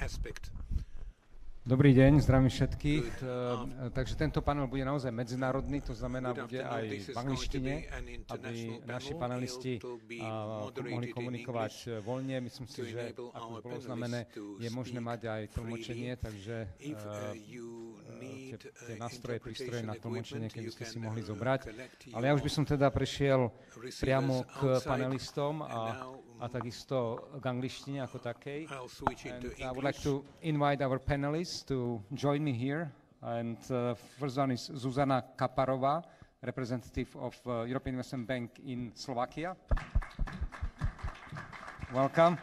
aspect. Dobrý deň, zdravím všetkých. Takže tento panel bude naozaj medzinárodný, to znamená, bude aj v angličtine, aby naši panelisti mohli komunikovať voľne. Myslím si, že, ako už bolo znamené, je možné mať aj tlmočenie, takže tie nástroje, prístroje na tlmočenie, keby ste si mohli zobrať. Ale ja už by som teda prešiel priamo k panelistom a takisto k angličtine ako takej. And I would like to invite our panelists to join me here. And first one is Zuzana Kaparová, representative of European Investment Bank in Slovakia. Welcome.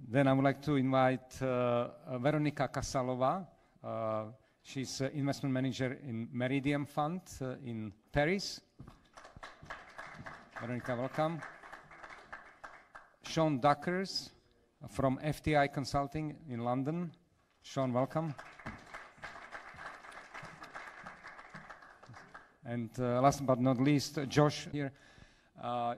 Then I would like to invite Veronika Kasalová. She's investment manager in Meridian Fund in Paris. Veronika, welcome. Sean Duckers from FTI Consulting in London. Sean, welcome. And last but not least, Josh here.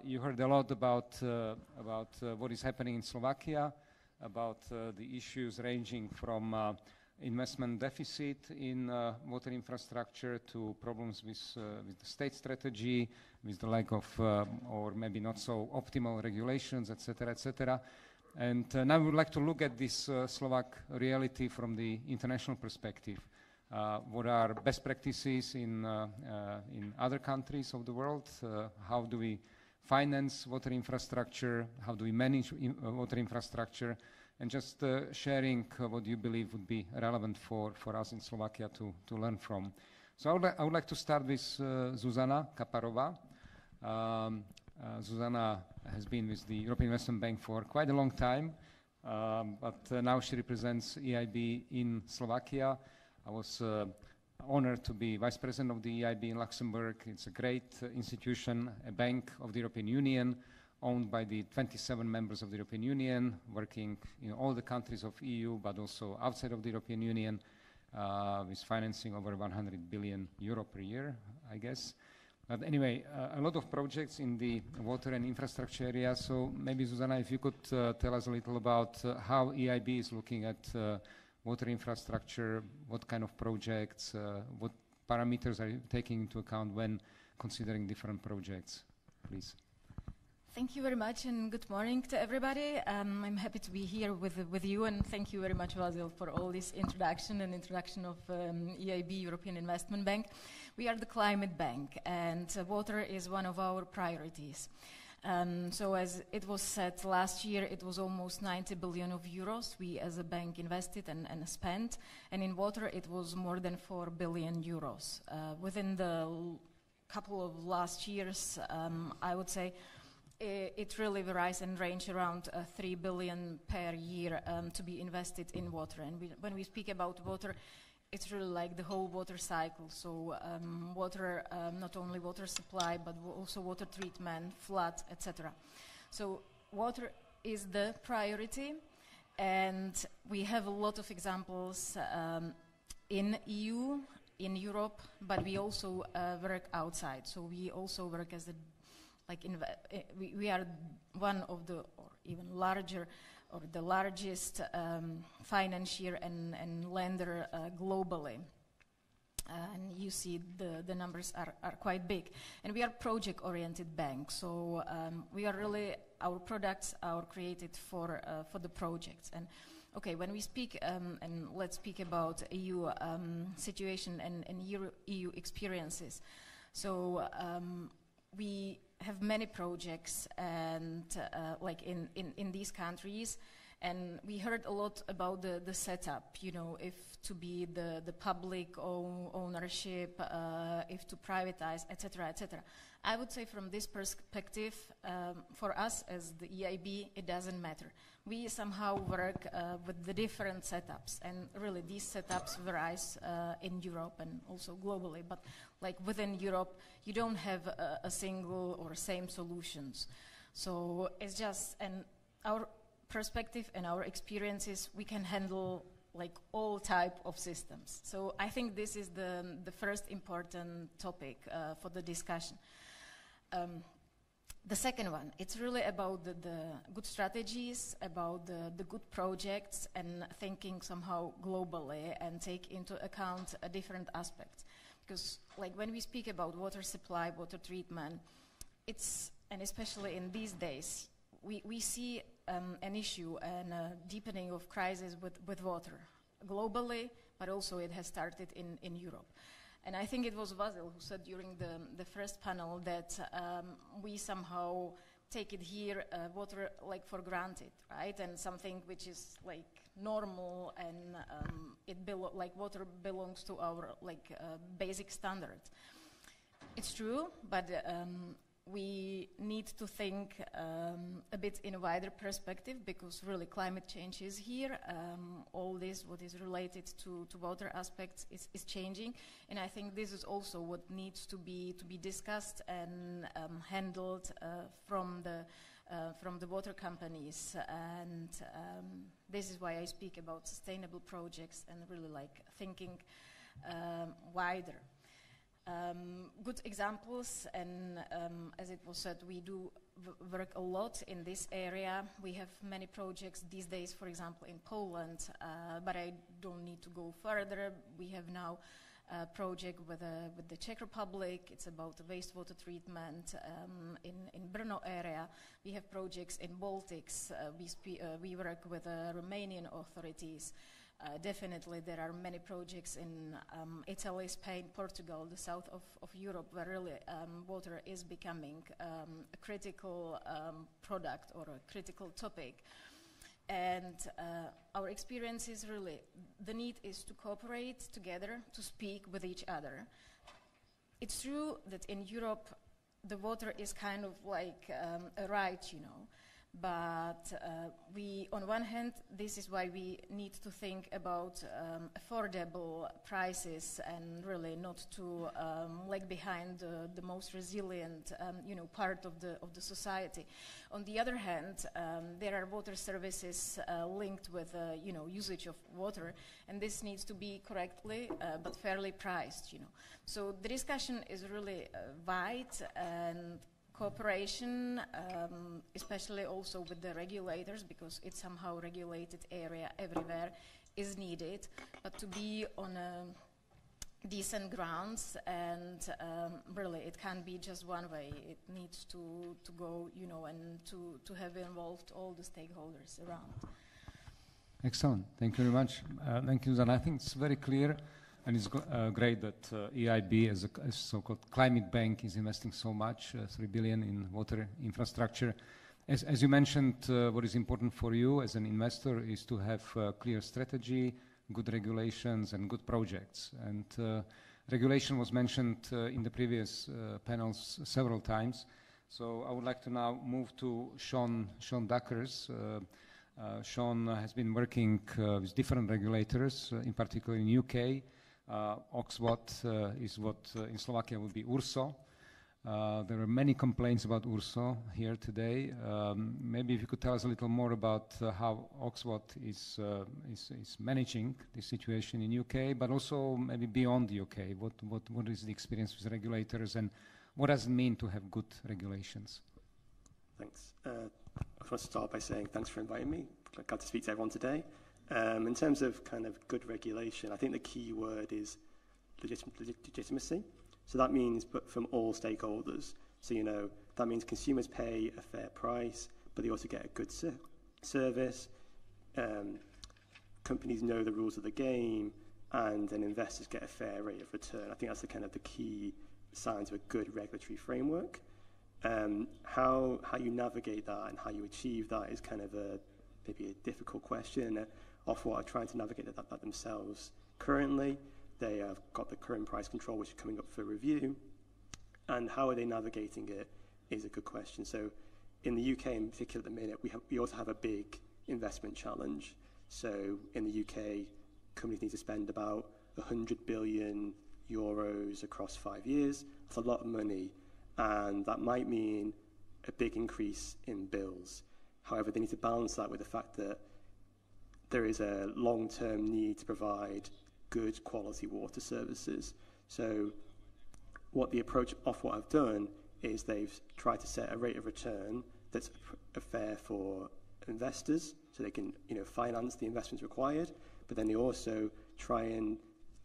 You heard a lot about what is happening in Slovakia, about the issues ranging from investment deficit in water infrastructure to problems with the state strategy, with the lack of or maybe not so optimal regulations, etc., etc. And now we would like to look at this Slovak reality from the international perspective. What are best practices in other countries of the world? How do we finance water infrastructure? How do we manage water infrastructure? And just sharing what you believe would be relevant for us in Slovakia to learn from. So I would like to start with Zuzana Kaparová. Zuzana has been with the European Investment Bank for quite a long time, but now she represents EIB in Slovakia. I was honored to be vice president of the EIB in Luxembourg. It's a great institution, a bank of the European Union, owned by the 27 members of the European Union, working in all the countries of EU, but also outside of the European Union, with financing over 100 billion euro per year, I guess. But anyway, a lot of projects in the water and infrastructure area. So maybe, Zuzana, if you could tell us a little about how EIB is looking at water infrastructure, what kind of projects, what parameters are you taking into account when considering different projects, please. Thank you very much, and good morning to everybody. I'm happy to be here with you, and thank you very much, Vasil, for all this introduction of EIB, European Investment Bank. We are the climate bank, and water is one of our priorities. So as it was said last year, it was almost 90 billion of euros we as a bank invested and spent, and in water it was more than 4 billion euros. Within the couple of last years, I would say, it really varies and range around 3 billion per year to be invested in water. And when we speak about water, it's really like the whole water cycle. So water, not only water supply, but also water treatment, flood, etc. So water is the priority, and we have a lot of examples in EU, in Europe, but we also work outside. So we also work as we are one of the, or even larger, or the largest financier and lender globally. And you see the numbers are quite big. And we are project-oriented bank, so we are really, our products are created for the projects. And okay, when we speak, and let's speak about EU situation and EU experiences. So we have many projects and like in these countries, and we heard a lot about the setup, you know, if to be the public ownership, if to privatize, etc., etc. I would say from this perspective, for us as the EIB, it doesn't matter. We somehow work with the different setups, and really these setups varies in Europe and also globally, but like within Europe, you don't have a single or same solutions. So it's just, and our perspective and our experiences, we can handle like all type of systems. So I think this is the first important topic for the discussion. The second one, it's really about the good strategies, about the good projects, and thinking somehow globally and take into account different aspects. Because like when we speak about water supply, water treatment, and especially in these days, we see an issue and a deepening of crisis with water globally, but also it has started in Europe. And I think it was Vasil who said during the first panel that we somehow take it here, water like for granted, right? And something which is like normal, and like water belongs to our like basic standards. It's true, but we need to think a bit in a wider perspective, because really climate change is here. All this, what is related to water aspects, is changing, and I think this is also what needs to be discussed and handled from the water companies, and this is why I speak about sustainable projects and really like thinking wider. Good examples, and as it was said, we do work a lot in this area. We have many projects these days, for example, in Poland, but I don't need to go further. We have now a project with the Czech Republic. It's about wastewater treatment in Brno area. We have projects in Baltics. We work with Romanian authorities. Definitely there are many projects in Italy, Spain, Portugal, the south of Europe, where really water is becoming a critical product or a critical topic. And our experience is really, the need is to cooperate together, to speak with each other. It's true that in Europe the water is kind of like a right, you know. But we, on one hand, this is why we need to think about affordable prices and really not to lag behind the most resilient, part of the society. On the other hand, there are water services linked with, usage of water, and this needs to be correctly but fairly priced, you know. So the discussion is really wide, and cooperation, especially also with the regulators, because it's somehow regulated area everywhere, is needed, but to be on decent grounds, and really it can't be just one way. It needs to go, and to have involved all the stakeholders around. Excellent. Thank you very much. Thank you, Zana. I think it's very clear. And it's great that EIB, as a so-called climate bank, is investing so much, 3 billion in water infrastructure. As you mentioned, what is important for you as an investor is to have clear strategy, good regulations, and good projects. And regulation was mentioned in the previous panels several times. So I would like to now move to Sean Duckers. Sean has been working with different regulators, in particular in UK. Oxwot is what in Slovakia would be URSO. There are many complaints about URSO here today. Maybe if you could tell us a little more about how Oxwot is managing the situation in UK, but also maybe beyond the UK. What is the experience with regulators, and what does it mean to have good regulations? Thanks. I want to start by saying thanks for inviting me. Glad to speak to everyone today. In terms of kind of good regulation, I think the key word is legitimacy. So that means from all stakeholders. So, that means consumers pay a fair price, but they also get a good service. Companies know the rules of the game, and then investors get a fair rate of return. I think that's the key signs of a good regulatory framework. How you navigate that and how you achieve that is kind of maybe a difficult question. Ofwat are trying to navigate that themselves currently. They have got the current price control, which is coming up for review. And how are they navigating it is a good question. So in the UK in particular at the minute, we also have a big investment challenge. So in the UK, companies need to spend about 100 billion euros across 5 years. That's a lot of money. And that might mean a big increase in bills. However, they need to balance that with the fact that there is a long-term need to provide good quality water services. So what the approach Ofwat have done is they've tried to set a rate of return that's fair for investors, so they can, finance the investments required, but then they also try and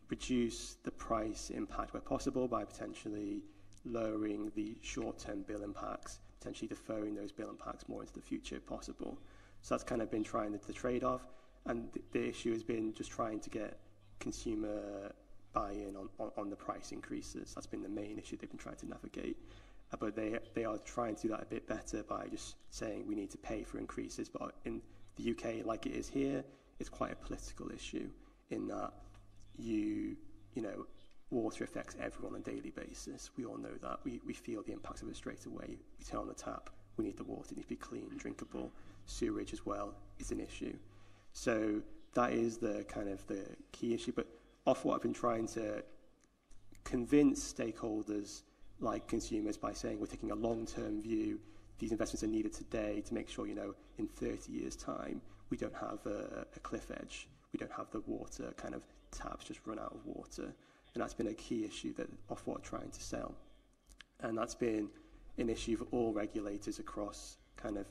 reduce the price impact where possible by potentially lowering the short-term bill impacts, potentially deferring those bill impacts more into the future if possible. So that's kind of been trying the trade-off, and the issue has been just trying to get consumer buy-in on the price increases. That's been the main issue they've been trying to navigate. But they are trying to do that a bit better by just saying we need to pay for increases. But in the UK, like it is here, it's quite a political issue in that water affects everyone on a daily basis. We all know that. We feel the impacts of it straight away. We turn on the tap, we need the water, it needs to be clean, drinkable. Sewerage as well is an issue. So that is the kind of the key issue. But Ofwat have been trying to convince stakeholders like consumers by saying we're taking a long-term view. These investments are needed today to make sure, in 30 years' time, we don't have a cliff edge. We don't have the water kind of taps just run out of water. And that's been a key issue that Ofwat are trying to sell. And that's been an issue for all regulators across kind of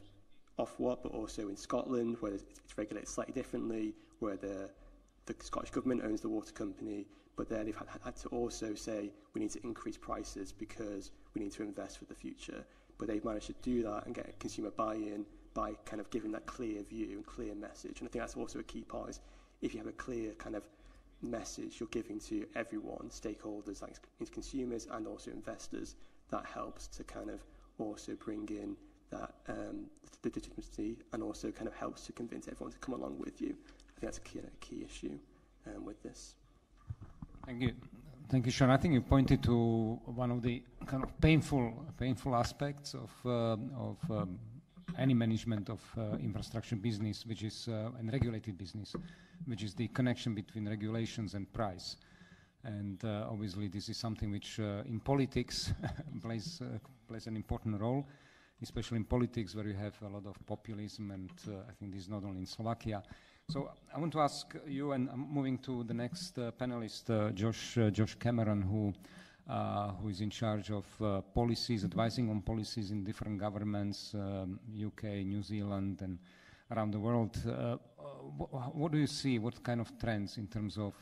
Ofwat, but also in Scotland, where it's regulated slightly differently, where the Scottish Government owns the water company, but there they've had to also say we need to increase prices because we need to invest for the future. But they've managed to do that and get consumer buy-in by kind of giving that clear view and clear message. And I think that's also a key part, is if you have a clear kind of message you're giving to everyone, stakeholders like consumers and also investors, that helps to kind of also bring in that the legitimacy, and also kind of helps to convince everyone to come along with you. I think that's a key issue with this. Thank you, Sean. I think you pointed to one of the kind of painful aspects of any management of infrastructure business, which is and regulated business, which is the connection between regulations and price. And obviously, this is something which in politics plays an important role, especially in politics where you have a lot of populism, and I think this is not only in Slovakia. So I want to ask you, and I'm moving to the next panelist, Josh Cameron, who is in charge of policies, advising on policies in different governments, UK, New Zealand, and around the world. What do you see? What kind of trends in terms of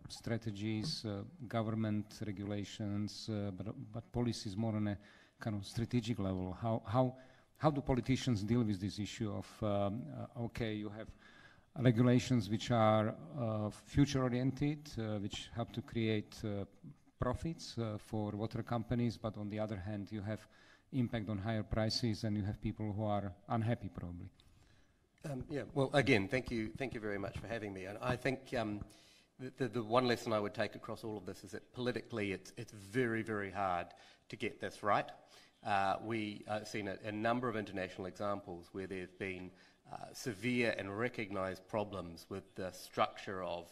strategies, government regulations, but policies more on a kind of strategic level? How do politicians deal with this issue of you have regulations which are future-oriented, which help to create profits for water companies, but on the other hand, you have impact on higher prices, and you have people who are unhappy, probably. Well, again, thank you very much for having me. And I think the one lesson I would take across all of this is that politically it's very, very hard to get this right. We have seen a number of international examples where there have been severe and recognised problems with the structure of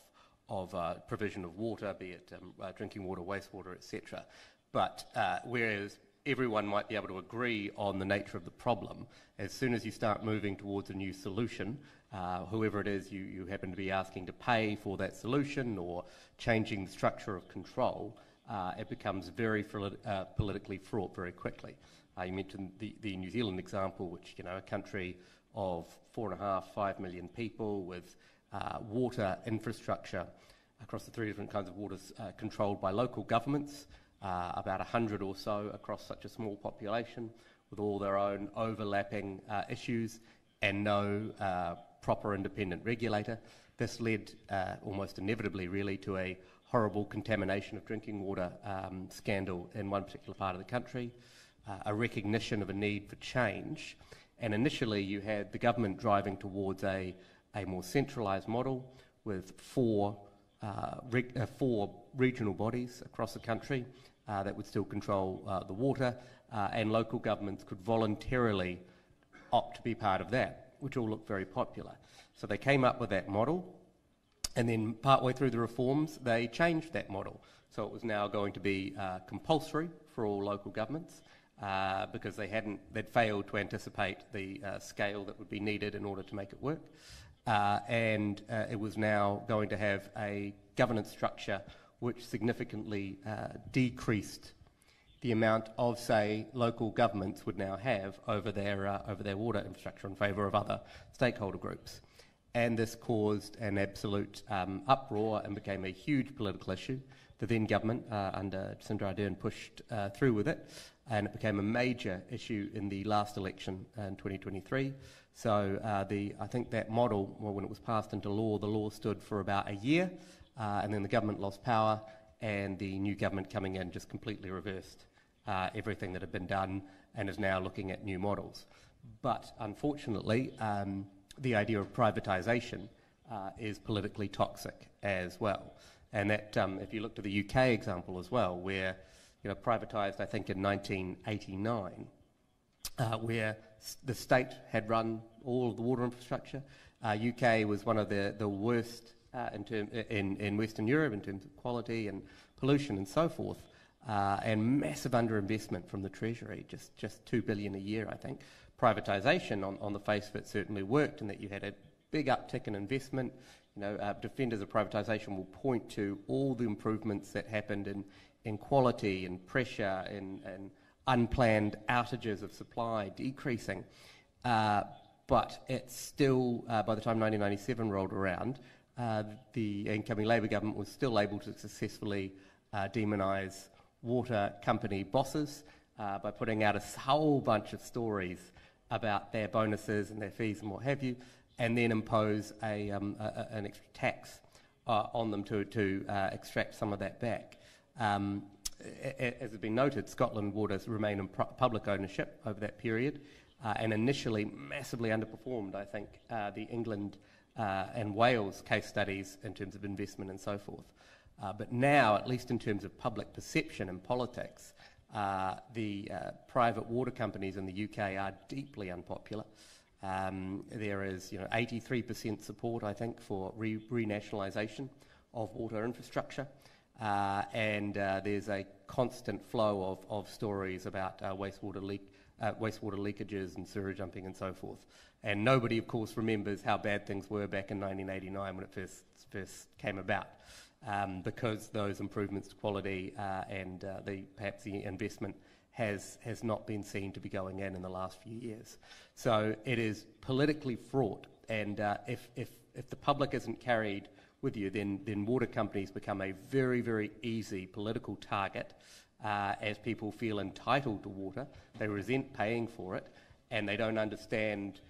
provision of water, be it drinking water, wastewater, etc. But whereas everyone might be able to agree on the nature of the problem, as soon as you start moving towards a new solution, whoever it is you happen to be asking to pay for that solution or changing the structure of control, it becomes very politically fraught very quickly. You mentioned the New Zealand example, which, a country of 4.5 million people with water infrastructure across the 3 different kinds of waters controlled by local governments, about 100 or so across such a small population, with all their own overlapping issues and no proper independent regulator. This led almost inevitably really to a horrible contamination of drinking water scandal in one particular part of the country, a recognition of a need for change. And initially you had the government driving towards a more centralised model with four regional bodies across the country that would still control the water, and local governments could voluntarily opt to be part of that, which all looked very popular. So they came up with that model, and then partway through the reforms they changed that model. So it was now going to be compulsory for all local governments, because they'd failed to anticipate the scale that would be needed in order to make it work. And it was now going to have a governance structure which significantly decreased the amount of, say, local governments would now have over their water infrastructure in favour of other stakeholder groups. And this caused an absolute uproar and became a huge political issue. The then government, under Jacinda Ardern, pushed through with it, and it became a major issue in the last election in 2023. So I think that model, well, when it was passed into law, the law stood for about a year, and then the government lost power, and the new government coming in just completely reversed everything that had been done and is now looking at new models. But unfortunately, the idea of privatisation is politically toxic as well. And that, if you look to the UK example as well, where privatised, I think, in 1989, where the state had run all of the water infrastructure. UK was one of the worst in Western Europe in terms of quality and pollution and so forth, and massive underinvestment from the Treasury, just $2 billion a year, I think. Privatisation, on the face of it, certainly worked in that you had a big uptick in investment. Defenders of privatisation will point to all the improvements that happened in quality and pressure and unplanned outages of supply decreasing. But it's still, by the time 1997 rolled around, the incoming Labour government was still able to successfully demonise water company bosses by putting out a whole bunch of stories about their bonuses and their fees and what have you, and then impose an extra tax on them to extract some of that back. As has been noted, Scotland Water's remained in public ownership over that period, and initially massively underperformed, I think, the England and Wales case studies in terms of investment and so forth. But now, at least in terms of public perception and politics, the private water companies in the UK are deeply unpopular. There is 83% support, I think, for renationalisation of water infrastructure. And there's a constant flow of stories about wastewater leakages and sewer jumping and so forth. And nobody, of course, remembers how bad things were back in 1989 when it first came about, because those improvements to quality and perhaps the investment has not been seen to be going in the last few years. So it is politically fraught, and if the public isn't carried with you, then water companies become a very, very easy political target as people feel entitled to water. They resent paying for it, and they don't understand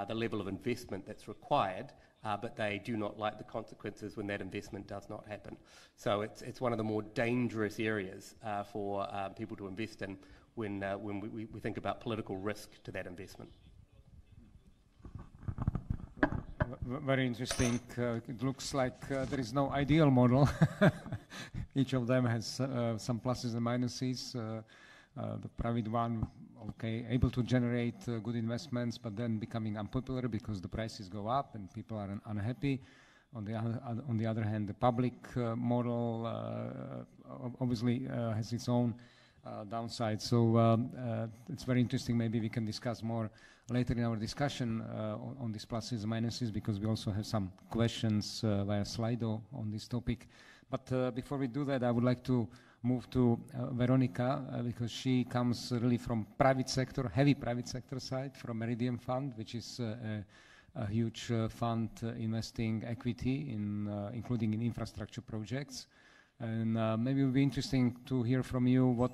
the level of investment that's required, but they do not like the consequences when that investment does not happen. So it's one of the more dangerous areas for people to invest in when we think about political risk to that investment. Very interesting. It looks like there is no ideal model. Each of them has some pluses and minuses. The private one, okay, able to generate good investments, but then becoming unpopular because the prices go up and people are unhappy. On the other hand, the public model obviously has its own downside. So it's very interesting. Maybe we can discuss more later in our discussion on these pluses and minuses, because we also have some questions via Slido on this topic. But before we do that, I would like to move to Veronica, because she comes really from private sector, heavy private sector side, from Meridian Fund, which is a huge fund investing equity including in infrastructure projects. And maybe it would be interesting to hear from you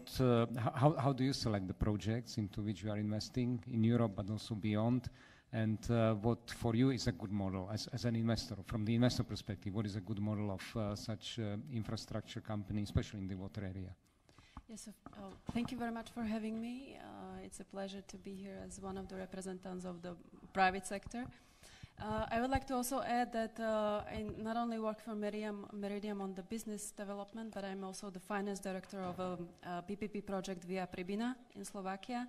how do you select the projects into which you are investing in Europe, but also beyond, and what for you is a good model as an investor, from the investor perspective, what is a good model of such infrastructure company, especially in the water area? Yes, thank you very much for having me. It's a pleasure to be here as one of the representatives of the private sector. I would like to also add that I not only work for Meridian on the business development, but I'm also the finance director of a PPP project via Pribina in Slovakia.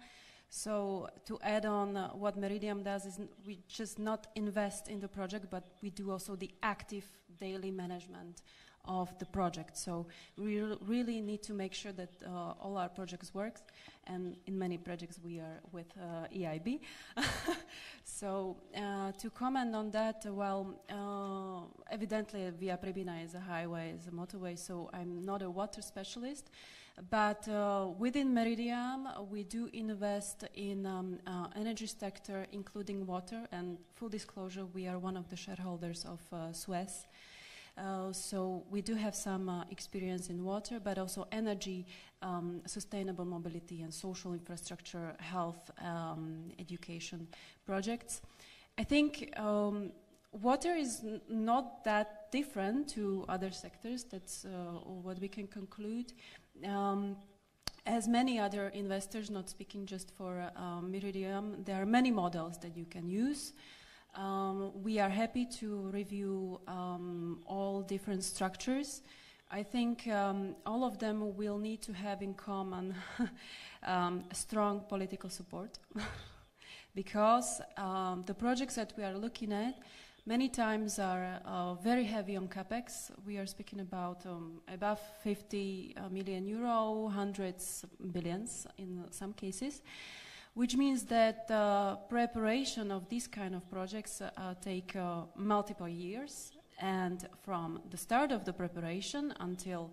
So to add on what Meridian does is we just not invest in the project, but we do also the active daily management of the project. So we really need to make sure that all our projects work, and in many projects we are with EIB. So to comment on that, evidently Via Prebina is a highway, is a motorway, so I'm not a water specialist. But within Meridiam, we do invest in energy sector, including water. And full disclosure, we are one of the shareholders of Suez. So we do have some experience in water, but also energy, sustainable mobility, and social infrastructure, health, education projects. I think water is not that different to other sectors. That's what we can conclude. As many other investors, not speaking just for Meridiam, there are many models that you can use. We are happy to review all different structures. I think all of them will need to have in common strong political support because the projects that we are looking at many times are very heavy on capex. We are speaking about above 50 million euro, hundreds billions in some cases, which means that preparation of these kind of projects take multiple years. And from the start of the preparation until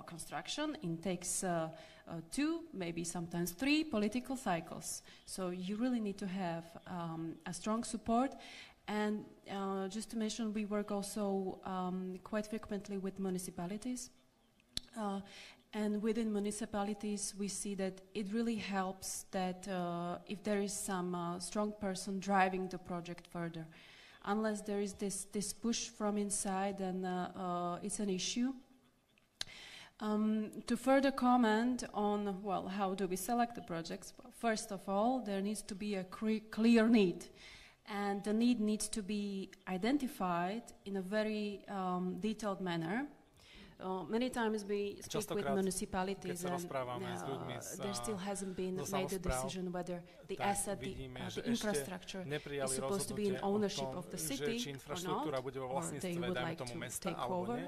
construction, it takes 2, maybe sometimes 3 political cycles. So you really need to have a strong support. And just to mention, we work also quite frequently with municipalities. And within municipalities, we see that it really helps that if there is some strong person driving the project further. Unless there is this push from inside, then it's an issue. To further comment on, well, how do we select the projects? Well, first of all, there needs to be a clear need. And the need needs to be identified in a very detailed manner. Many times we speak with municipalities and there still hasn't been made a decision whether the asset, the infrastructure is supposed to be in ownership of the city or not, or they would like to take over.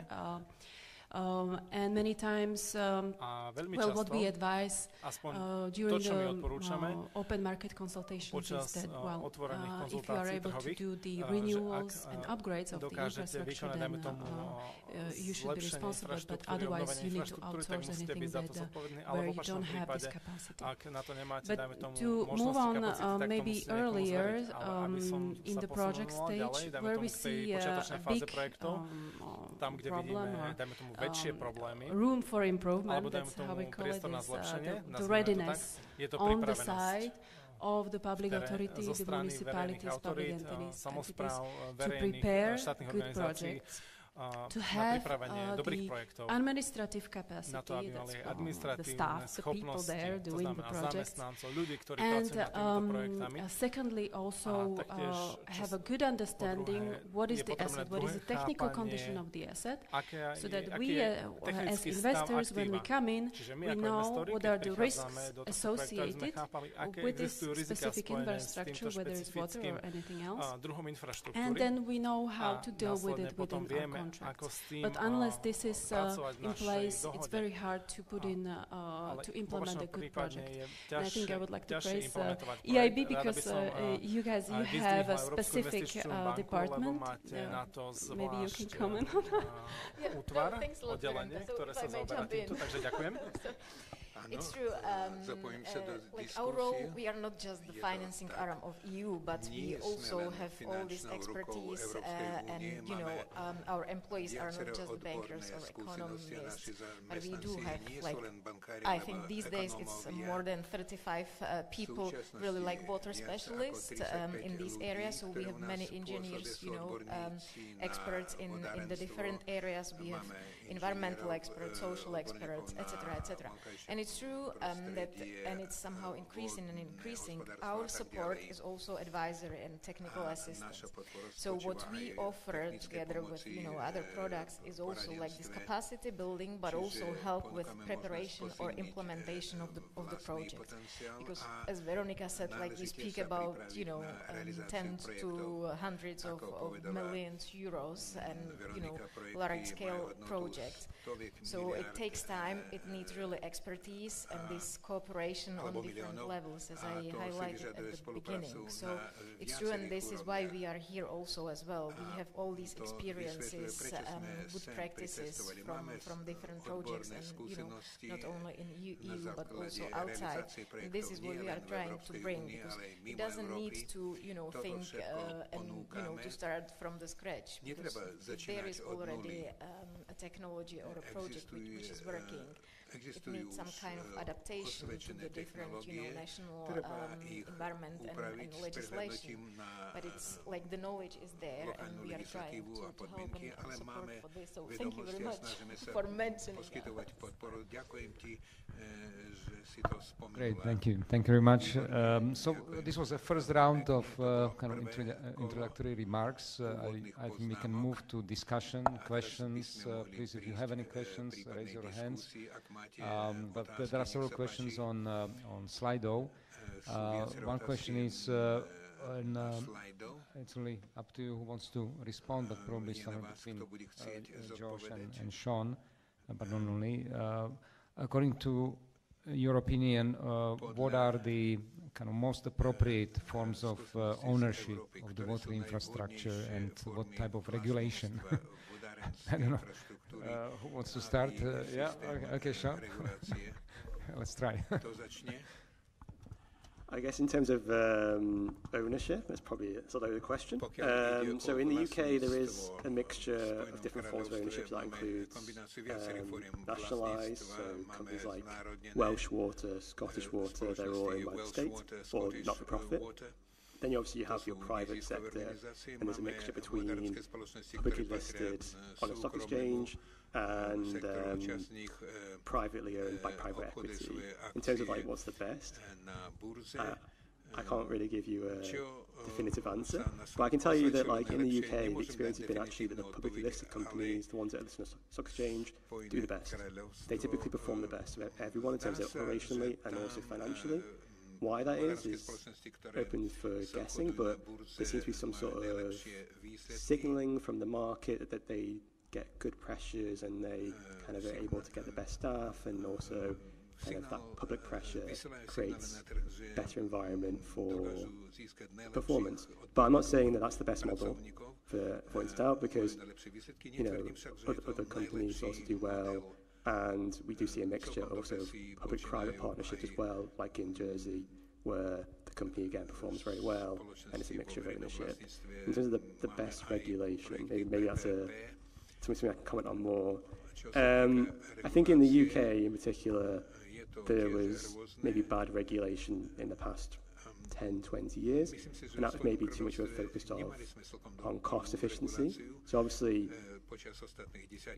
And many times, what we advise during the open market consultations is that, if you are able to do the renewals and upgrades of the infrastructure, then you should be responsible, but otherwise you need to outsource anything that where you don't have this capacity. But to move on maybe earlier in the project stage, where we see a big problem, room for improvement, that's how we call it, is the readiness on the side of the public authority, the municipalities, public entities, to prepare good projects. To have the administrative capacity, that's the staff, the people there doing the projects, and secondly also have a good understanding what is the asset, what is the technical condition of the asset, so that we as investors, when we come in, we know what are the risks associated with this specific infrastructure, whether it's water or anything else, and then we know how to deal with it within our contract. But unless this is in place, it's very hard to put in to implement a good project. And I think I would like to praise EIB because you have a specific department. Maybe you can comment on that. Thanks a lot, if I may jump in. It's true. Like our role, we are not just the financing arm of EU, but we also have all this expertise, and our employees are not just bankers or economists, but we do have, like, I think these days it's more than 35 people, really like water specialists in these areas. So we have many engineers, experts in the different areas. We have environmental experts, social experts, etc., etc. And it's it's true that, and it's somehow increasing and increasing, our support is also advisory and technical assistance. So what we offer together with other products is also like this capacity building, but also help with preparation or implementation of the project. Because as Veronika said, like we speak about tens to hundreds of millions euros and large scale projects. So it takes time, it needs really expertise and this cooperation on different levels, as I highlighted at the beginning. So it's true, and this is why we are here also as well. We have all these experiences, good practices from different projects, and not only in EU but also outside. And this is what we are trying to bring, because it doesn't need to think and to start from the scratch, because if there is already a technology or a project which is working, it needs some kind of adaptation to the different national environment and legislation. But it's like the knowledge is there, and we are trying to help and support for this. So thank you very much for mentioning that. Great, thank you. Thank you very much. So this was the first round of kind of introductory remarks. I think we can move to discussion, questions. Please, if you have any questions, raise your hands. But there are several questions on Slido. One question is, it's really up to you who wants to respond, but probably somewhere between Josh and Sean, but not only. According to your opinion, what are the kind of most appropriate forms of ownership of the water infrastructure, and what type of regulation? I don't know. Who wants to start? Yeah, okay, Sean. Let's try. I guess in terms of ownership, that's probably a loaded question. So in the UK, there is a mixture of different forms of ownership. That includes nationalised, so companies like Welsh Water, Scottish Water, they're all owned by the state, or not-for-profit. Then you obviously have your private sector, and there's a mixture between publicly listed on a stock exchange and privately owned by private equity. In terms of like what's the best, I can't really give you a definitive answer, but I can tell you that like in the UK, the experience has been actually that the publicly listed companies, the ones that are listed on the stock exchange, do the best. They typically perform the best of everyone in terms of operationally and also financially. Why that is open for guessing, but there seems to be some sort of signalling from the market that they get good pressures and they kind of are able to get the best staff, and also kind of that public pressure creates better environment for performance. But I'm not saying that that's the best model for Insta, because other companies also do well. And we do see a mixture also of public-private partnerships as well, like in Jersey, where the company again performs very well, and it's a mixture of ownership. In terms of the best regulation, maybe that's something I can comment on more. I think in the UK in particular, there was maybe bad regulation in the past 10, 20 years, and that was maybe too much of a focus on cost efficiency. So obviously,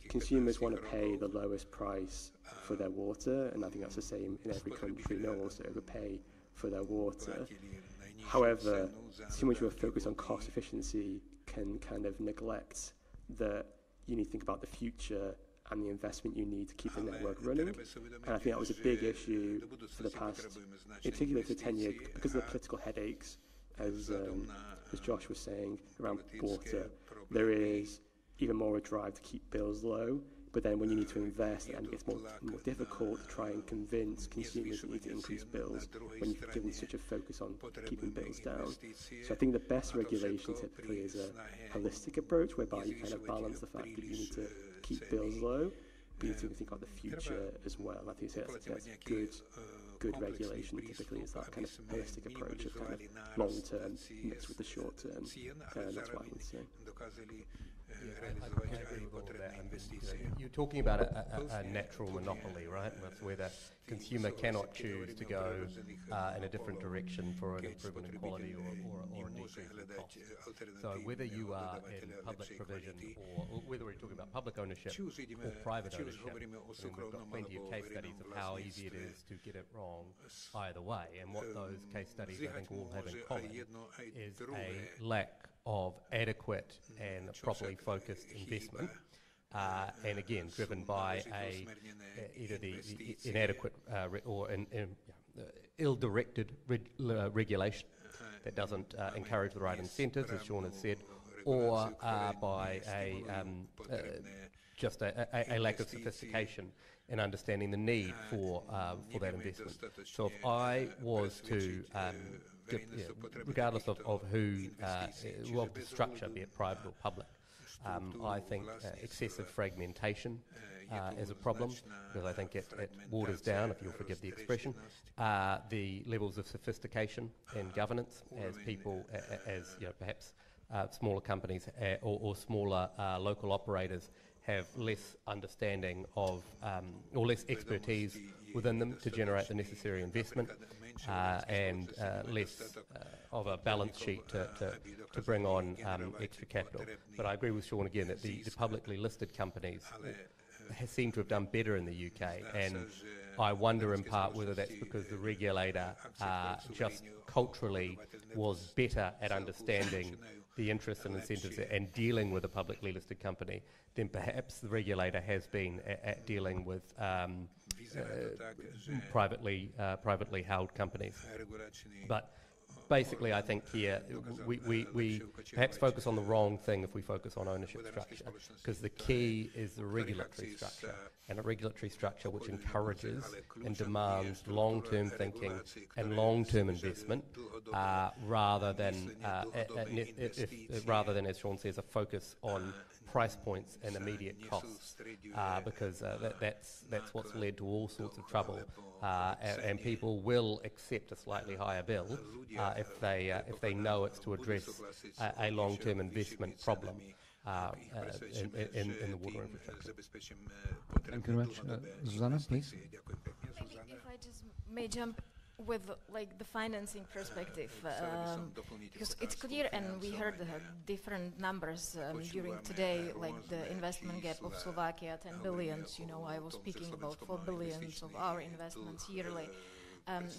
consumers want to pay the lowest price for their water, and I think that's the same in every country. No one wants to overpay for their water. However, too much of a focus on cost efficiency can kind of neglect that you need to think about the future and the investment you need to keep the network running. And I think that was a big issue for the past, in particular for 10 years, because of the political headaches, as Josh was saying, around water. There is even more a drive to keep bills low, but then when you need to invest, and it gets more difficult to try and convince consumers that you need to increase bills when you've given such a focus on keeping bills down. So I think the best regulation typically is a holistic approach, whereby you kind of balance the fact that you need to keep bills low, but you need to think about the future as well. I think that's good good regulation typically is that kind of holistic approach of kind of long-term mixed with the short-term. That's what I would say. You're talking about a natural monopoly, right? That's where the consumer cannot choose to go in a different direction for an improvement in quality or a decrease in cost. So whether you are in public provision or whether we're talking about public ownership or private ownership, I mean, we've got plenty of case studies of how easy it is to get it wrong either way. And what those case studies, I think, all have in common is a lack of adequate and properly focused investment, and again driven by either the inadequate or ill-directed regulation that doesn't encourage the right incentives, as Sean has said, or by just a lack of sophistication in understanding the need for that investment. So if I was to regardless of who, of the structure, be it private or public, I think excessive fragmentation is a problem, because I think it waters down, if you'll forgive the expression, the levels of sophistication in governance as people, perhaps smaller companies or smaller local operators have less understanding of or less expertise within them to generate the necessary investment, and less of a balance sheet to bring on extra capital. But I agree with Sean again that the publicly listed companies seem to have done better in the UK, and I wonder in part whether that's because the regulator just culturally was better at understanding the interests and incentives and dealing with a publicly listed company than perhaps the regulator has been at dealing with privately held companies. But basically, I think here we perhaps focus on the wrong thing if we focus on ownership structure, because the key is the regulatory structure, and a regulatory structure which encourages and demands long-term thinking and long-term investment, rather than, as Sean says, a focus on price points and immediate costs, because that's what's led to all sorts of trouble, and people will accept a slightly higher bill if they know it's to address a long-term investment problem in the water infrastructure. Thank you very much. Zuzana, please. Maybe if I just may jump with like the financing perspective, because it's clear, and we heard different numbers during today, like the investment gap of Slovakia, 10 billions, I was speaking about 4 billions of our investments yearly.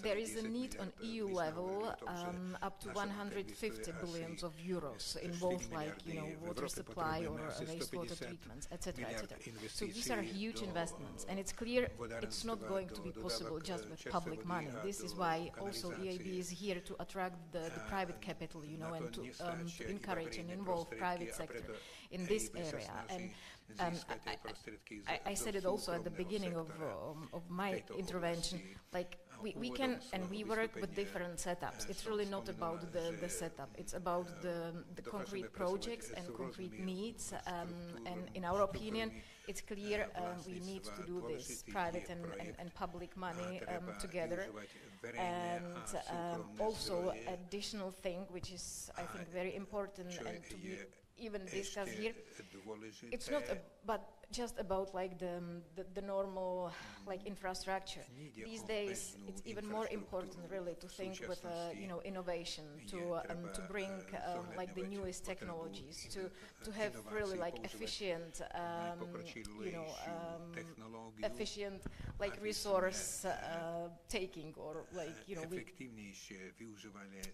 There is a need on EU level up to 150 billions of euros in both, water supply or wastewater treatments, etc., etc. So these are huge investments, and it's clear it's not going to be possible just with public money. This is why also EIB is here to attract the private capital, and to encourage and involve private sector in this area. And I said it also at the beginning of my intervention, like we can, and we work with different setups. It's really not about the setup. It's about the concrete projects and concrete needs. And in our opinion, it's clear we need to do this private and public money together. And also additional thing, which is I think very important and to be even discussed here, it's not just about like the normal infrastructure. These days it's even more important really to think with innovation, to bring the newest technologies, to have really efficient efficient resource taking, or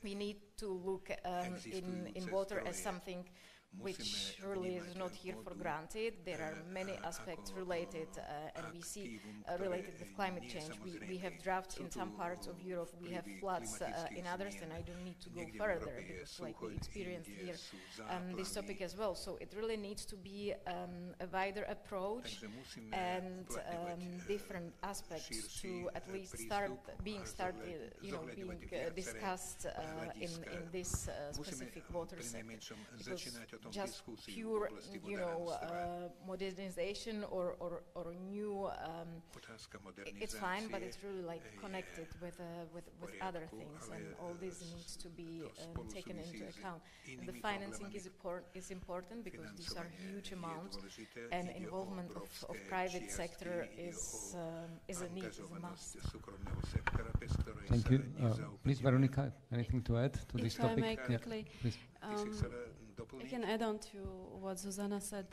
we need to look in water as something which really is not here for granted. There are many aspects related, and we see related with climate change. We have droughts in some parts of Europe, we have floods in others, and I don't need to go further because we experienced here this topic as well. So it really needs to be a wider approach and different aspects to at least being discussed in this specific water sector. Because just pure, modernization or new. It's fine, but it's really like connected with other things, and all this needs to be taken into account. And the financing is important because these are huge amounts, and involvement of private sector is a need, is a must. Thank you. Please, Veronika, anything to add to this topic? If I may quickly, doplniť? I can add on to what Zuzana said.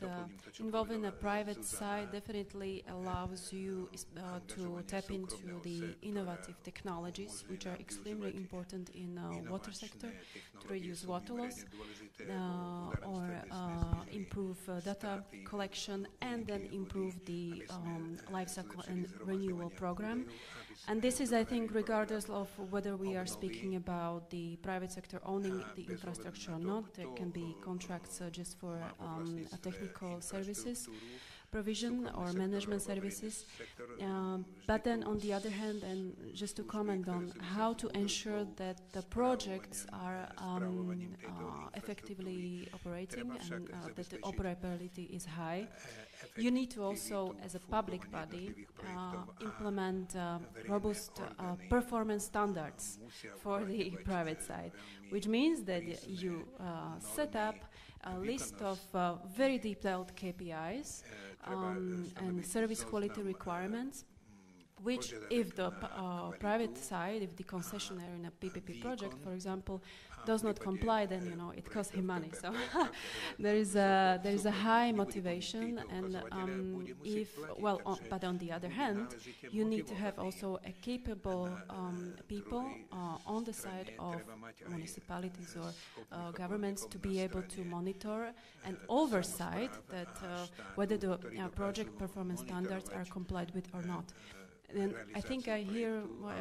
Involving the private side definitely allows you to tap into the innovative technologies, which are extremely important in water sector, to reduce water loss or improve data collection, and then improve the life cycle and renewal program. And this is, I think, regardless of whether we are speaking about the private sector owning the infrastructure or not. There can be contracts just for technical services provision or management services. But then on the other hand, and just to comment on how to ensure that the projects are effectively operating and that the operability is high, you need to also, as a public body, implement robust performance standards for the private side, which means that you set up a list of very detailed KPIs and service quality requirements, which if the private side, if the concessionaire in a PPP project, for example, does not comply, then it costs him money. So there is a high motivation, and but on the other hand, you need to have also a capable people on the side of municipalities or governments to be able to monitor and oversight that whether the project performance standards are complied with or not. And I think I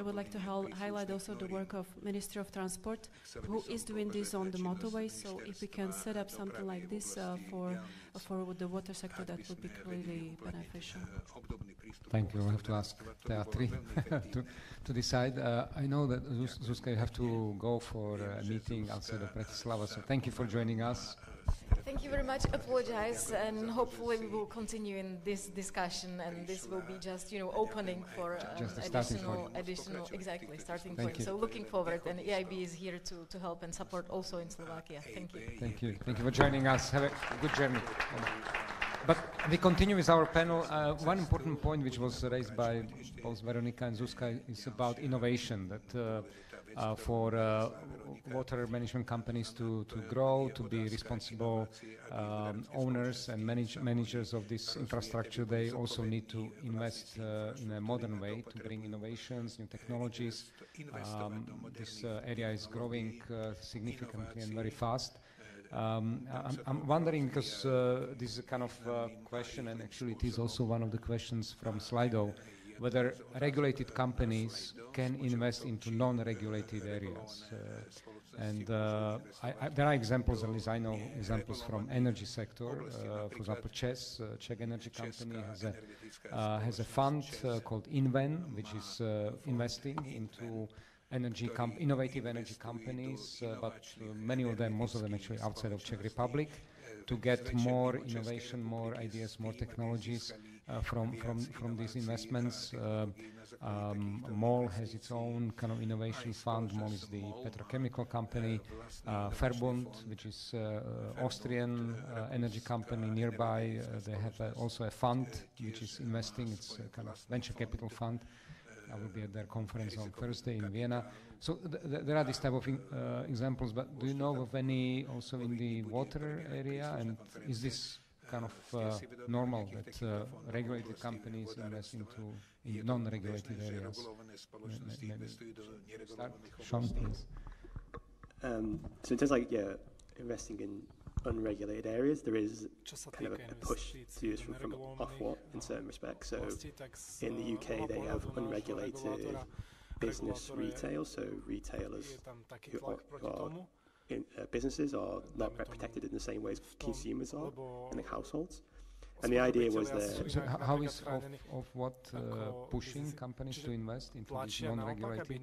would like to highlight also the work of Ministry of Transport, who is doing this on the motorways. So if we can set up something like this for the water sector, that would be clearly beneficial. Thank you. We'll have to ask Ta3 to decide. I know that Zuzka, you have to go for a meeting outside of Bratislava, so thank you for joining us. Thank you very much. Apologize, and hopefully we will continue in this discussion, and this will be just opening for additional starting point. So looking forward, and EIB is here to help and support also in Slovakia. Thank you. Thank you. Thank you for joining us. Have a good journey. But we continue with our panel. One important point which was raised by both Veronika and Zuzka is about innovation, that for water management companies to grow, to be responsible owners and managers of this infrastructure, they also need to invest in a modern way to bring innovations, new technologies. This area is growing significantly and very fast. I'm wondering, because this is a kind of question, and actually it is also one of the questions from Slido, whether regulated companies can invest into non-regulated areas. There are examples, at least I know examples from energy sector. For example, Czech energy company has a fund called InVen, which is investing into innovative energy companies, but most of them actually outside of Czech Republic, to get more innovation, more ideas, more technologies from these investments. MOL has its own kind of innovation fund. MOL is the petrochemical company. Verbund, which is Austrian energy company nearby, they have also a fund which is investing. It's a kind of venture capital fund. I will be at their conference on Thursday in Vienna. So there are these type of examples, but do you know of any also in the water area? And is this kind of normal that regulated companies invest into non-regulated areas? Maybe start. Sean, please. So in terms of investing in unregulated areas, there is kind of a push to use from Ofwat in certain respects. So in the UK, they have unregulated business retail, so retailers who are businesses are not protected in the same ways consumers are in the households. And the idea was that... So how is Ofwat pushing companies to invest into these non-regulated?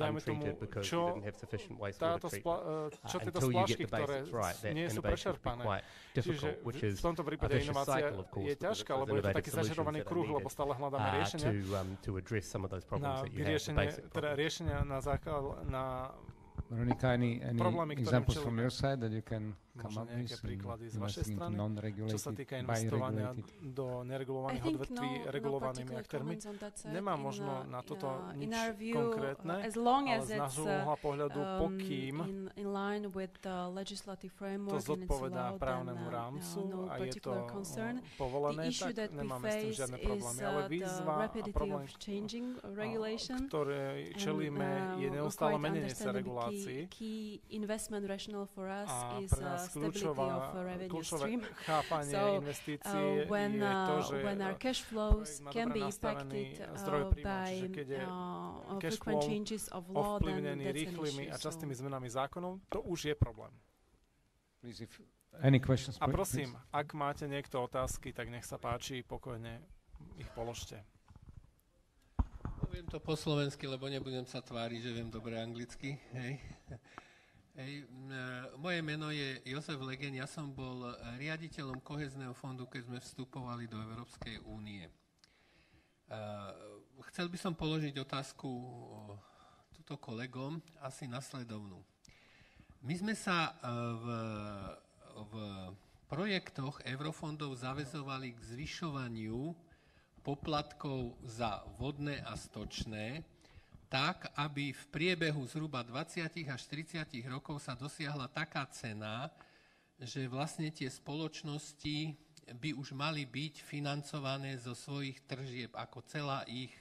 dajme tomu, untreated because čo we didn't have sufficient wastewater táto treatment. čo tieto Until you splášky, get the ktoré basics right, that nie sú innovation will be prečerpané. quite Čiže difficult, which is v tomto a prípade vicious inovácia cycle, of course, je because ťažká, it's lebo je to innovative taký solutions zažerovaný that are kruh, lebo needed, stále hľadáme riešenia to address some of those problems na that you have, the vyriešenie, basic teda problems. riešenia na Veronica, any problémy, ktorým examples from čelíme. your side that you can come Možno up nejaké with príklady z vašej investing into strany, čo sa non-regulated, týka investovania by-regulated? do neregulovaných odvetví regulovanými aktérmi. Nemám možno na toto nič konkrétne, ale z nášho uhla pohľadu, pokým to zodpovedá právnemu rámcu a je to povolené, tak nemáme s tým žiadne problémy. Ale výzva a problém, ktoré čelíme, je neustále menenie sa regulácií. A pre nás kľúčové chápanie investícií je to, že projekt má dobre nastavený zdroj príjmov, čiže keď je cash flow ovplyvnený rýchlymi a častými zmenami zákonov, to už je problém. A prosím, ak máte niekto otázky, tak nech sa páči, pokojne ich položte. Poviem to po slovensky, lebo nebudem sa tváriť, že viem dobre anglicky. Hej, moje meno je Jozef Legen, ja som bol riaditeľom kohezného fondu, keď sme vstupovali do Európskej únie. Chcel by som položiť otázku túto kolegom, asi nasledovnú. My sme sa v projektoch eurofondov zaväzovali k zvyšovaniu poplatkov za vodné a stočné, tak, aby v priebehu zhruba 20 až 30 rokov sa dosiahla taká cena, že vlastne tie spoločnosti by už mali byť financované zo svojich tržieb ako celá ich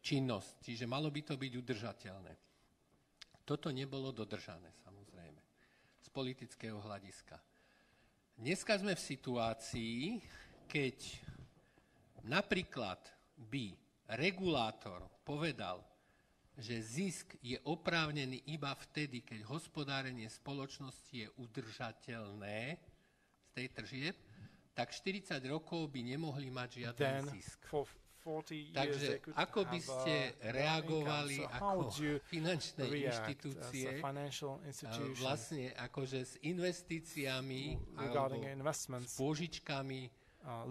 činnosť. Čiže malo by to byť udržateľné. Toto nebolo dodržané, samozrejme, z politického hľadiska. Dneska sme v situácii, keď napríklad by regulátor povedal, že zisk je oprávnený iba vtedy, keď hospodárenie spoločnosti je udržateľné z tej tržieb, tak 40 rokov by nemohli mať žiaden zisk. Takže ako by ste reagovali ako finančné inštitúcie vlastne akože s investíciami alebo s pôžičkami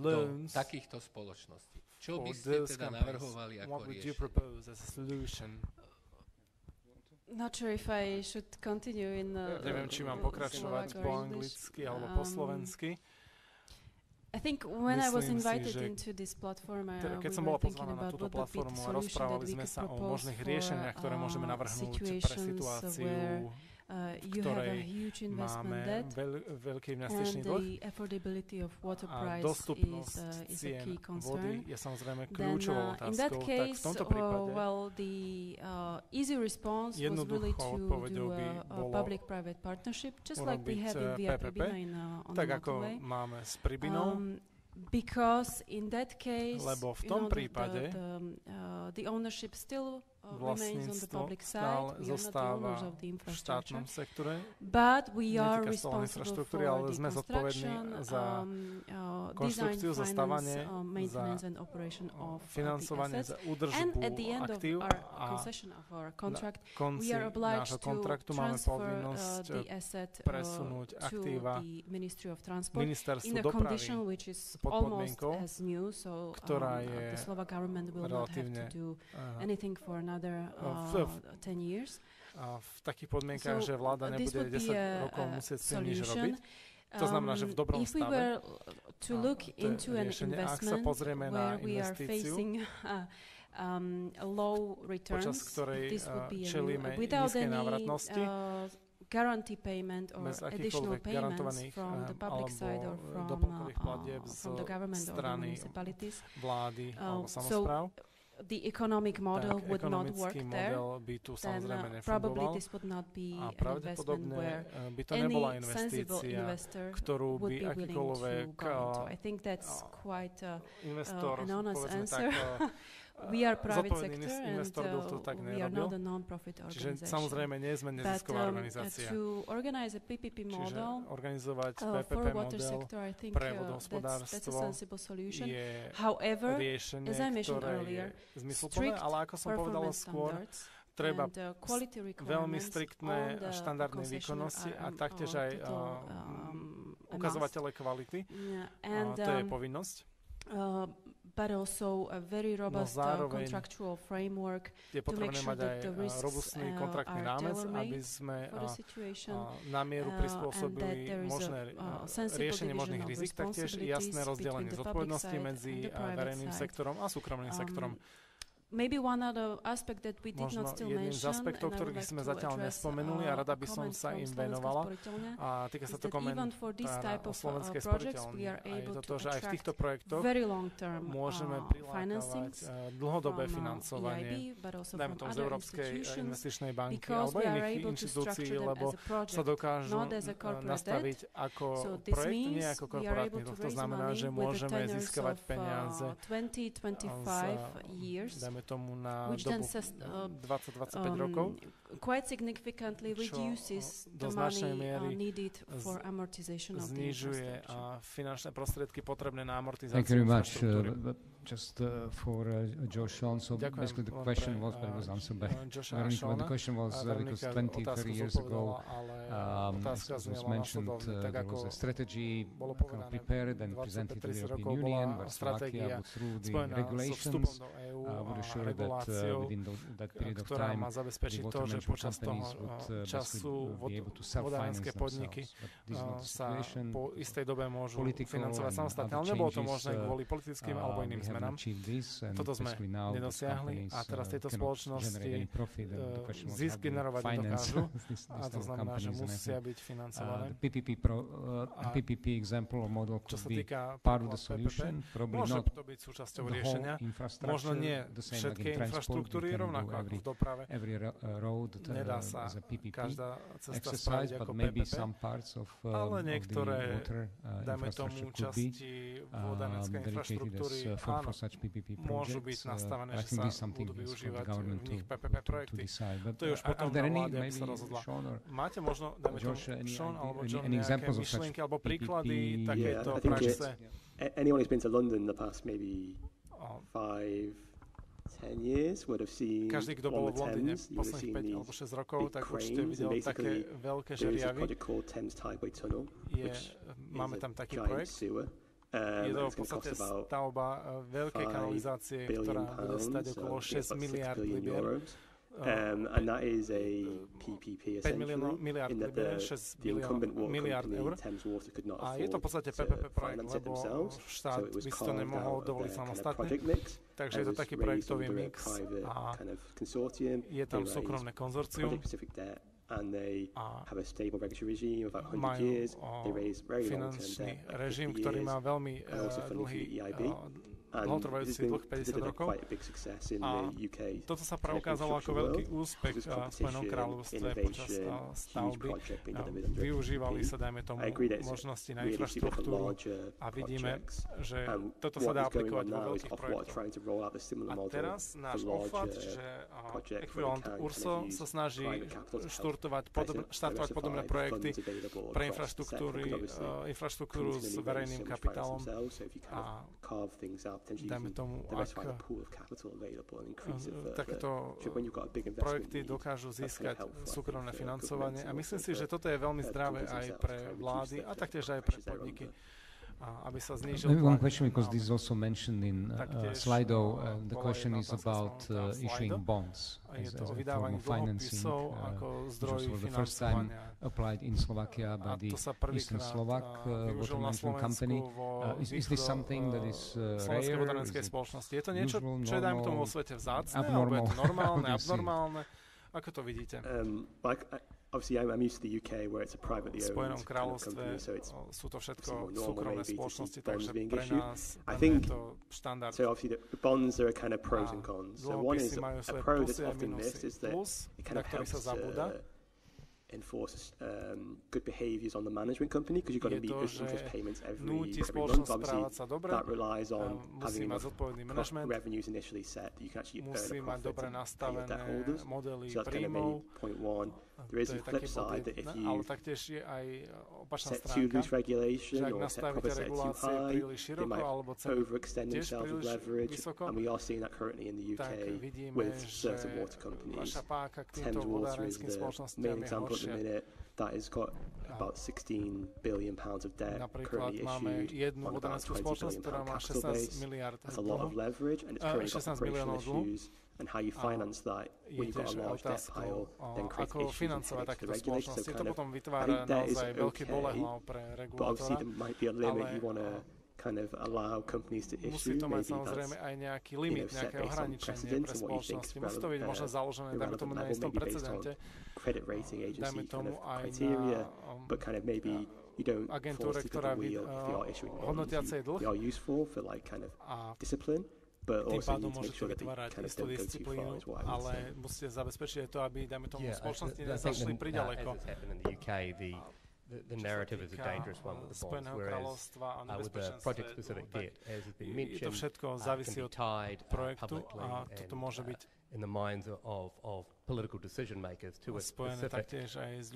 do takýchto spoločností? Čo by ste teda navrhovali ako riešenie? Not sure if I should continue in Neviem, či mám pokračovať po anglicky alebo po slovensky. I think when I was invited into this platform, keď som bola pozvaná na túto platformu a rozprávali sme sa o možných riešeniach, ktoré môžeme navrhnúť pre situáciu, v ktorej máme veľký investičný dlh a dostupnosť cien vody je samozrejme kľúčovou otázkou. Tak v tomto prípade jednoduchou odpoveďou by bolo urobiť PPP, tak ako máme s Pribinou, lebo v tom prípade vlastníctvo stále zostáva v štátnom sektore. Netýka sa len infraštruktúry, ale sme zodpovední za konštrukciu, za stavanie, za financovanie, za údržbu aktív a na konci nášho kontraktu máme povinnosť presunúť aktíva ministerstvu dopravy pod podmienkou, ktorá je relatívne v takých podmienkách, že vláda nebude 10 rokov musieť s tým nič robiť. To znamená, že v dobrom stave to je riešenie. Ak sa pozrieme na investíciu, počas ktorej čelíme nízkej návratnosti, bez akýchkoľvek garantovaných alebo doplnkových platieb z strany vlády alebo samospráv, the economic model would not work there, then probably this would not be an investment where any sensible investor would be willing to go into. I think that's quite an honest answer. We are private sector and we are not a non-profit organization. Čiže samozrejme nie sme nezisková organizácia. To organize a PPP model for water sector, I think that's a sensible solution. However, as I mentioned earlier, strict performance standards treba veľmi striktné štandardné výkonnosti a taktiež aj ukazovatele kvality. To je povinnosť. but also a very robust contractual framework to make sure that the risks are tailor-made for the situation, and that there is a sensible division of responsibilities between the public side and the private side. Maybe one other aspect that we did not still mention, jedným z aspektov, ktorých sme zatiaľ nespomenuli a rada by som sa im venovala, a týka sa to komentára o slovenskej sporiteľni. A je to to, že aj v týchto projektoch môžeme prilákavať dlhodobé financovanie, dajme tomu z Európskej investičnej banky alebo iných inštitúcií, lebo sa dokážu nastaviť ako projekt, nie ako korporátny. To znamená, že môžeme získavať peniaze tomu na dobu 20-25 rokov, čo do značnej miery znižuje finančné prostriedky potrebné na amortizáciu infraštruktúry. Just for Josh Sean, so basically the question was, but it was answered by Veronica, but the question was because 20-30 years ago, as was mentioned, there was a strategy prepared and presented to the European Union, where Slovakia would, through the regulations, would assure that within that period of time, the water management companies would basically be able to self-finance themselves. But this is not the situation. Po istej dobe môžu financovať samostatne, ale nebolo to možné kvôli politickým alebo iným zmenám. Toto sme nedosiahli a teraz tieto spoločnosti zisk generovať nedokážu a to znamená, že musia byť financované. PPP example or model could be part of the solution, môže to byť súčasťou riešenia, možno nie všetky infraštruktúry rovnako ako v doprave. Nedá sa každá cesta spraviť ako PPP, ale niektoré, dajme tomu, časti vodárenskej infraštruktúry, áno, môžu byť nastavené, že sa budú využívať v nich PPP projekty. To je už potom na vláde, aby sa rozhodla. Máte možno, dajme tomu, Sean alebo John, nejaké myšlienky alebo príklady takéto praxe? Anyone who's been to London the past maybe 5-10 years would have seen každý, kto bol v Londýne posledných 5 alebo 6 rokov, tak určite videl také veľké žeriavy. Máme tam taký projekt. Je to v podstate stavba veľkej kanalizácie, ktorá bude stať okolo 6 miliárd libier. And that is a PPP essentially, in that the incumbent water company, Thames Water, could not afford to finance it themselves, so it was carved out of their kind of project mix. Takže je to taký projektový mix a je tam súkromné konzorcium. And they have a stable regulatory regime of about 100 years. They raise very long-term debt, režim, ktorý má veľmi dlhý dlhotrvajúci dlh 50 rokov. A toto sa preukázalo ako veľký úspech v Spojenom kráľovstve počas stavby. Využívali sa, dajme tomu, možnosti na infraštruktúru a vidíme, že toto sa dá aplikovať vo veľkých projektoch. A teraz náš OFAD, čiže ekvivalent URSO, sa snaží štartovať podobné projekty pre infraštruktúru s verejným kapitálom a dajme tomu, ak takéto projekty dokážu získať súkromné financovanie. A myslím si, že toto je veľmi zdravé aj pre vlády a taktiež aj pre podniky. Aby sa znížil maybe one question, because this is also mentioned in Slido. The question is about issuing bonds as a form of financing, which was the first time applied in Slovakia by the Eastern Slovak water management company. Is this something that is rare? Je to niečo, čo je, dajme tomu, vo svete vzácne, alebo je to normálne, abnormálne? Ako to vidíte? Obviously, I'm used to the UK where it's a privately owned kind of company, so it's normal maybe to see bonds being issued. I think, so obviously the bonds are a kind of pros and cons. So one is, a pro that's often missed is that it kind of helps to enforce good behaviours on the management company, because you've got to meet interest payments every month. Obviously, that relies on having enough revenues initially set that you can actually earn a profit and pay your debt holders. So that's kind of maybe point one. There is a flip side that if you set too loose regulation or set profit set too high, they might overextend themselves with leverage, and we are seeing that currently in the UK with certain water companies. Thames Water is the main example at the minute. that has got about 16 billion pounds of debt currently issued on about 20 billion pound capital base. That's a lot of leverage, and it's currently got operational issues. And how you finance that when you've got a large debt pile, then creates issues and headaches for regulators. So kind of, I think debt is okay, but obviously there might be a limit you want to kind of allow companies to issue. Maybe that's, set based on precedent and what you think is relevant level, maybe based on credit rating agency kind of criteria, but kind of maybe you don't force people to wheel if they are issuing bonds. They are useful for like kind of discipline. Tým pádom môžete vytvárať istú disciplínu, ale musíte zabezpečiť aj to, aby, dajme tomu, spoločnosti nezašli priďaleko. The narrative is a dangerous one with the bonds, whereas with the project-specific debt, as has been mentioned, can be tied publicly and in the minds of political decision makers to a specific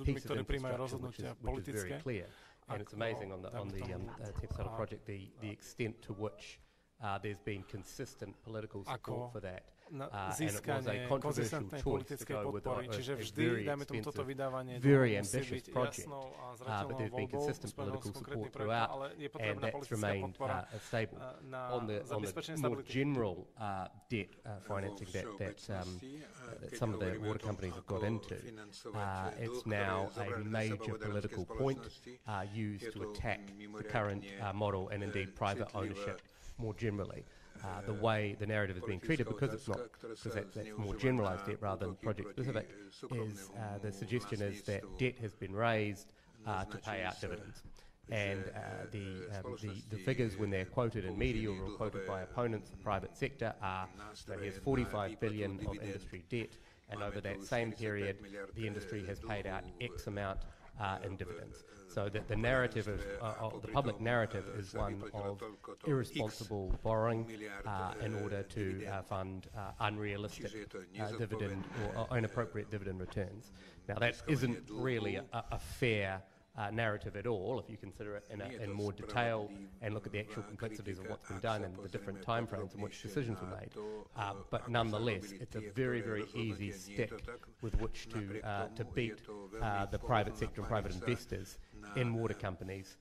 piece of infrastructure, which is very clear. And it's amazing on the Ta3 project the extent to which there's been consistent political support for that. Získanie konzistentnej politickej podpory, čiže vždy, dajme tomu, toto vydávanie very musí byť project, jasnou a but zreteľnou there's been voľbou consistent spojenou s political konkrétnym support projektom, throughout, ale je and potrebná that's politická remained podpora stable. na On the zabezpečenie more stability. general debt financing that some of the water companies have got into, it's now a major political point used to attack the current model and indeed private ownership more generally. The way the narrative is being treated, because it's not, because that's more generalised debt rather than project-specific, is the suggestion is that debt has been raised to pay out dividends. And the figures, when they're quoted in media or quoted by opponents of the private sector, are that here's 45 billion of industry debt, and over that same period, the industry has paid out X amount in dividends. So that the narrative of the public narrative is one of irresponsible borrowing in order to fund unrealistic dividend or inappropriate dividend returns. Now that isn't really a fair narrative at all, if you consider it in more detail and look at the actual complexities of what's been done and the different timeframes in which decisions were made. But nonetheless, it's a very, very easy stick with which to beat the private sector and private investors in water companies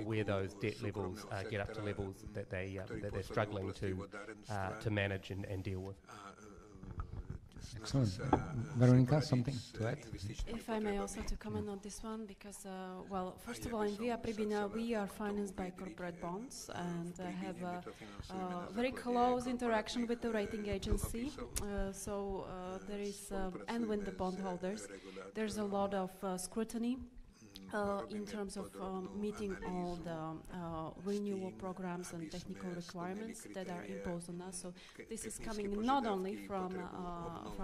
where those debt levels get up to levels that they're struggling to manage and deal with. Excellent. Veronica, something to add? If I may also to comment on this one, because, well, first of all, in Via Pribina, we are financed by corporate bonds and have a very close interaction with the rating agency. So there is, and with the bondholders, there's a lot of scrutiny in terms of meeting all the renewal programs and technical requirements that are imposed on us. So this is coming not only from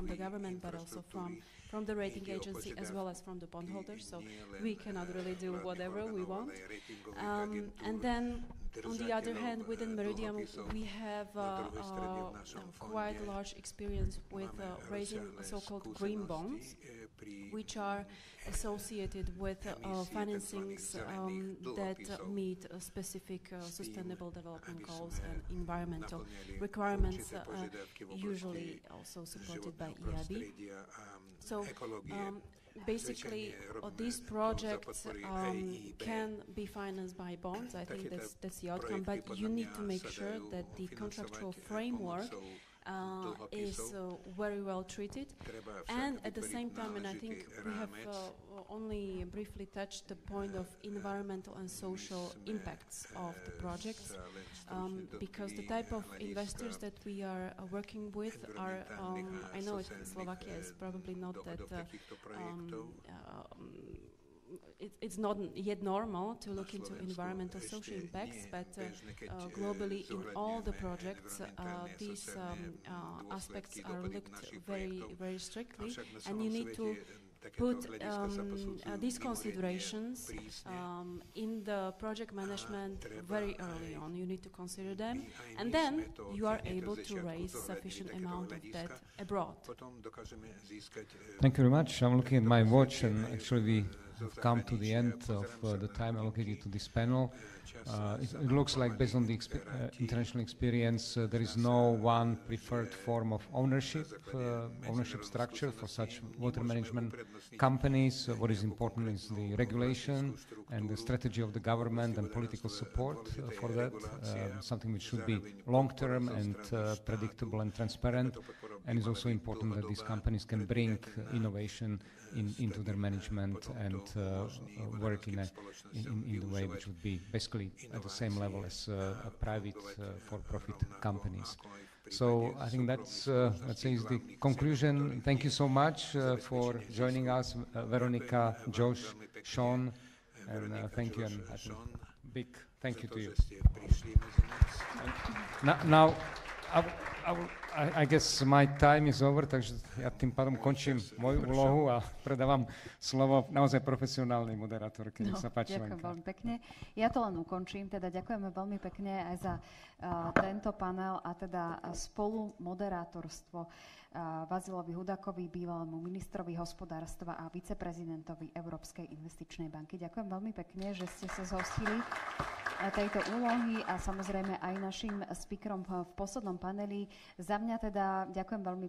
the government, but also from the rating agency as well as from the bondholders. So we cannot really do whatever we want. And then on the other hand, within Meridian, we have quite a large experience with raising so-called green bonds, which are associated with financings that meet specific sustainable development goals and environmental requirements, usually also supported by EIB. So basically, these projects can be financed by bonds. I think that's the outcome, but you need to make sure that the contractual framework is very well treated, and at the same time, and I think we have only briefly touched the point of environmental and social impacts of the projects, because the type of investors that we are working with are, I know Slovakia is probably not that it's not yet normal to look into environmental social impacts, but globally in all the projects these aspects are looked very, very strictly, and you need to put these considerations in the project management very early on. You need to consider them, and then you are able to raise sufficient amount of debt abroad. Thank you very much. I'm looking at my watch, and actually we have come to the end of the time allocated to this panel. it looks like based on the international experience, there is no one preferred form of ownership structure for such water management companies. What is important is the regulation and the strategy of the government and political support for that, something which should be long-term and predictable and transparent. And it's also important that these companies can bring innovation into their management and work in the way which would be basically at the same level as private for-profit companies. So I think that's let's say is the conclusion. Thank you so much for joining us, Veronica, Josh, Sean, and thank you, and I think big thank you to you. Now I guess my time is over, takže ja tým pádom končím moju úlohu a predávam slovo naozaj profesionálnej moderátorke. Nech sa páči, ďakujem veľmi pekne. Ja to len ukončím, teda ďakujeme veľmi pekne aj za tento panel a teda spolu moderátorstvo Vazilovi Hudakovi, bývalému ministrovi hospodárstva a viceprezidentovi Európskej investičnej banky. Ďakujem veľmi pekne, že ste sa zhostili tejto úlohy a samozrejme aj našim speakerom v poslednom paneli. Za mňa teda ďakujem veľmi